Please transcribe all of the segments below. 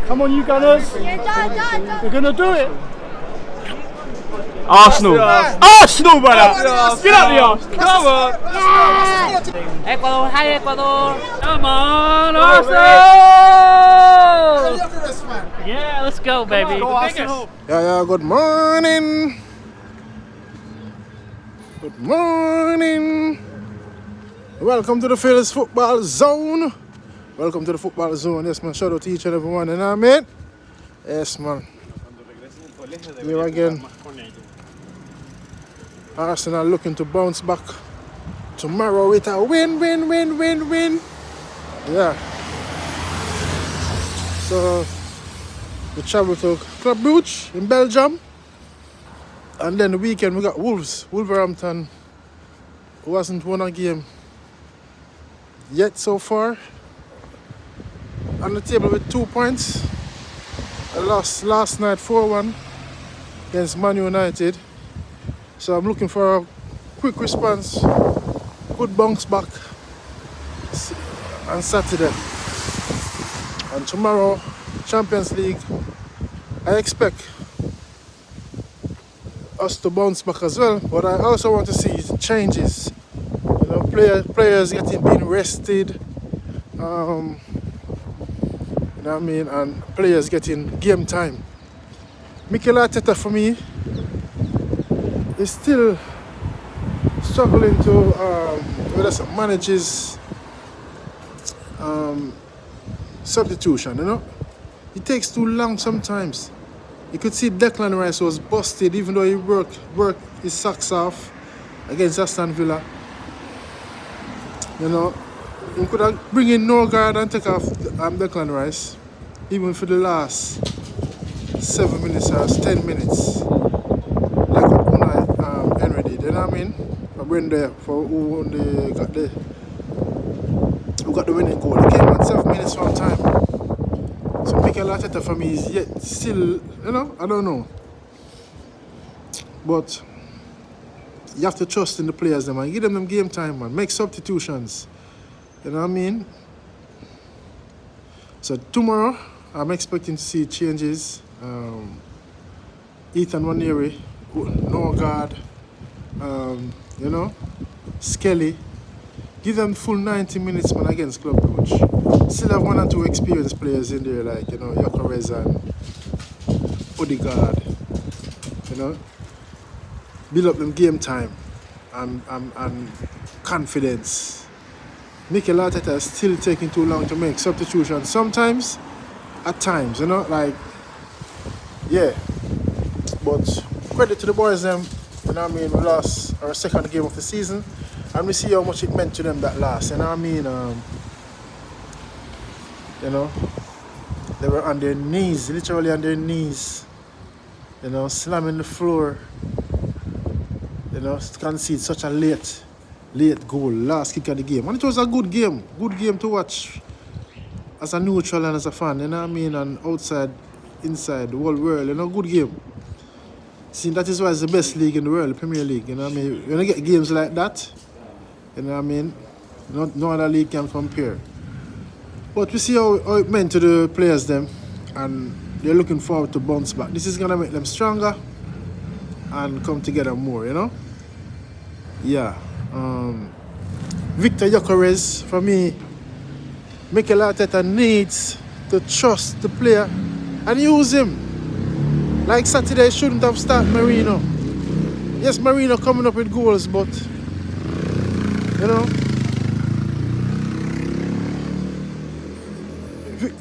Come on, you Gunners. Yeah, We're going to do it. Arsenal. Arsenal, brother. Get up the Arsenal. Come on. Ecuador, hi Ecuador. Come on, Arsenal. Yeah, let's go, baby. Go Arsenal. Yeah, good morning. Good morning. Welcome to the Phillies Football Zone. Welcome to the Football Zone. Yes, man. Shout out to each and every one. You know what I mean? Yes, man. Here again. Arsenal looking to bounce back tomorrow with a win. Yeah. So we travel to Club Brugg in Belgium. And then the weekend we got Wolverhampton, who hasn't won a game yet so far. On the table with 2 points. I lost last night 4-1 against Man United. So I'm looking for a quick response, good bounce back on Saturday. And tomorrow, Champions League, I expect us to bounce back as well, but I also want to see changes. You know, players being rested, you know what I mean, and players getting game time. Mikel Arteta for me is still struggling to manage his substitution, you know. It takes too long sometimes. You could see Declan Rice was busted even though he worked his socks off against Aston Villa. You know, you could have bring in Norgard and take off Declan Rice, even for the last 7 minutes or 10 minutes. Like Unai Henry did, you know what I mean? I went there for who got the winning goal. He came on 7 minutes from time. So Mikel Arteta for me is yet still, you know, I don't know. But you have to trust in the players, man. Give them game time, man. Make substitutions. You know what I mean? So tomorrow, I'm expecting to see changes. Ethan Waneri, Norgard, you know, Skelly. Give them full 90 minutes, man, against Club Brugg. Still have 1 or 2 experienced players in there, like, you know, Gyökeres and Odegaard. You know, build up them game time and confidence. Mikel Arteta is still taking too long to make substitutions. Sometimes, at times, you know, like, yeah. But credit to the boys, them. You know what I mean? We lost our second game of the season. And we see how much it meant to them that last, you know what I mean? You know, they were on their knees, literally on their knees, you know, slamming the floor, you know, to concede such a late goal, last kick of the game. And it was a good game to watch as a neutral and as a fan, you know what I mean? And outside, inside, the whole world, you know, good game. See, that is why it's the best league in the world, the Premier League, you know what I mean? When you get games like that, you know what I mean? No other league can compare. But we see how it meant to the players them, and they're looking forward to bounce back. This is gonna make them stronger and come together more, you know? Yeah. Victor Gyökeres, for me, Mikel Arteta needs to trust the player and use him. Like Saturday, shouldn't have started Marino. Yes, Marino coming up with goals, but you know,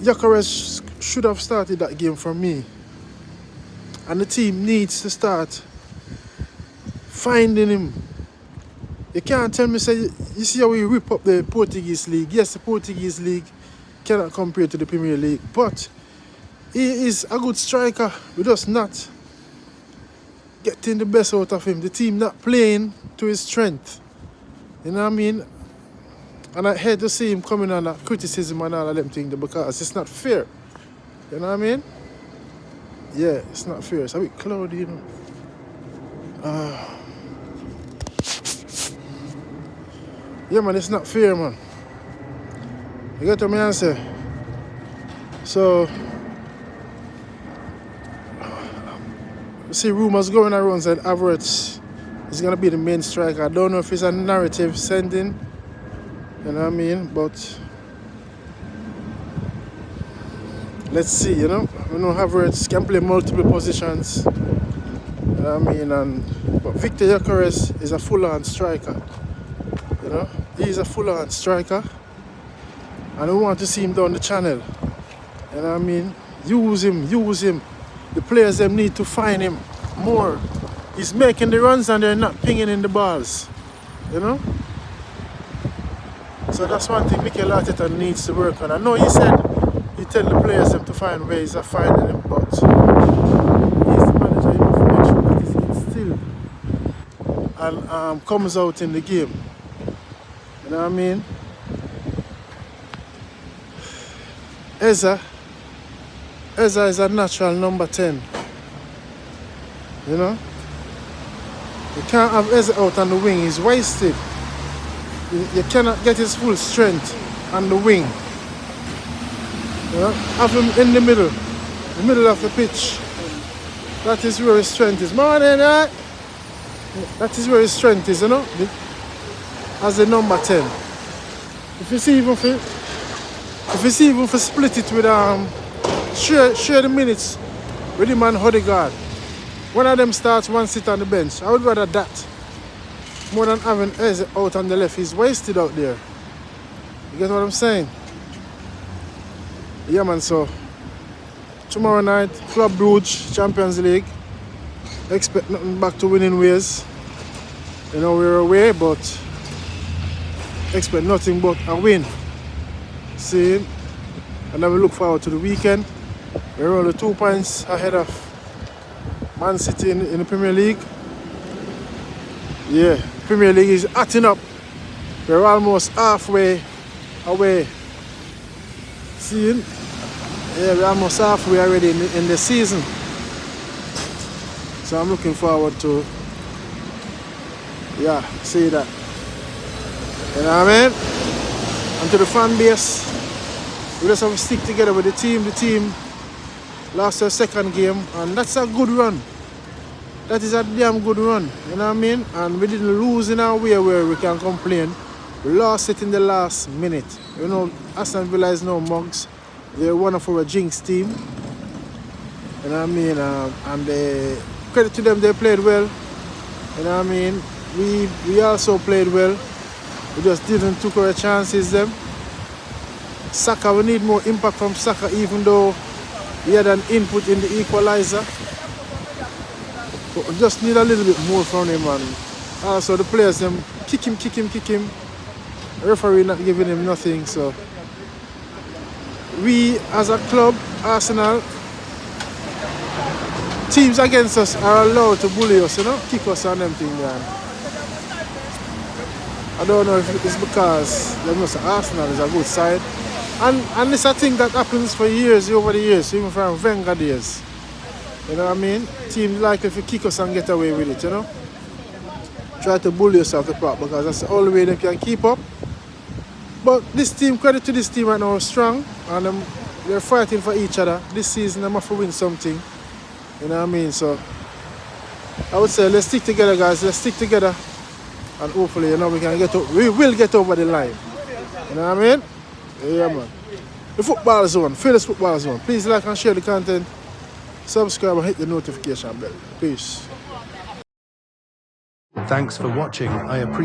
Gyökeres should have started that game for me. And the team needs to start finding him. You can't tell me, say, you see how we rip up the Portuguese league. Yes, the Portuguese league cannot compare to the Premier League, but he is a good striker. We just not getting the best out of him. The team not playing to his strength. You know what I mean? And I hate to see him coming on that criticism and all of them things because it's not fair. You know what I mean? Yeah, it's not fair. It's a bit cloudy, you know. Yeah, man, it's not fair, man. You get what I say? So, see rumors going around that Havertz is going to be the main striker. I don't know if it's a narrative sending, you know what I mean, but let's see, you know. We know Havertz can play multiple positions, you know what I mean, but Victor Gyökeres is a full-on striker, you know. He's a full-on striker, and we want to see him down the channel, you know what I mean. Use him. The players them need to find him more. He's making the runs and they're not pinging in the balls, you know. So that's one thing Mikel Arteta needs to work on. I know he said he tell the players them to find ways of finding him, but he's the manager. He must make sure that he's instilled and comes out in the game. You know what I mean? Eza is a natural number 10. You know? You can't have Eza out on the wing, he's wasted. You cannot get his full strength on the wing. You know? Have him in the middle of the pitch. That is where his strength is. Morning, right? That is where his strength is, you know? As the number 10. If you see even for split it with share the minutes with him and Odegaard. One of them starts, one sit on the bench. I would rather that more than having Eze out on the left. He's wasted out there. You get what I'm saying? Yeah, man. So tomorrow night, Club Brugg, Champions League. Expect nothing back to winning ways. You know, we're away, but expect nothing but a win. See? And then we look forward to the weekend. We're only 2 points ahead of Man City in the Premier League. Yeah, Premier League is acting up. We're almost halfway away. See? Yeah, we're almost halfway already in the season. So I'm looking forward to, yeah, see that. You know what I mean? And to the fan base, we just have to stick together with the team. The team lost their second game, and that's a good run. That is a damn good run, you know what I mean? And we didn't lose in our way where we can complain. We lost it in the last minute. You know, Aston Villa is no mugs. They're one of our jinx team. You know what I mean? And credit to them, they played well. You know what I mean? We also played well. We just didn't take our chances them. Saka, we need more impact from Saka, even though he had an input in the equalizer. But we just need a little bit more from him, and also the players them kick him. The referee not giving him nothing. So we as a club, Arsenal, teams against us are allowed to bully us, you know, kick us and them things. I don't know if it's because they must say Arsenal is a good side. And it's a thing that happens for years, over the years, even from Wenger days. You know what I mean? Teams like if you kick us and get away with it, you know? Try to bully yourself to prop because that's the only way they can keep up. But this team, credit to this team right now, is strong, and they're fighting for each other. This season, they must win something. You know what I mean? So I would say let's stick together, guys. Let's stick together, and hopefully, you know, we will get over the line. You know what I mean? Yeah, man. The football zone, Fearless Football Zone. Please like and share the content. Subscribe and hit the notification bell. Peace. Thanks for watching. I appreciate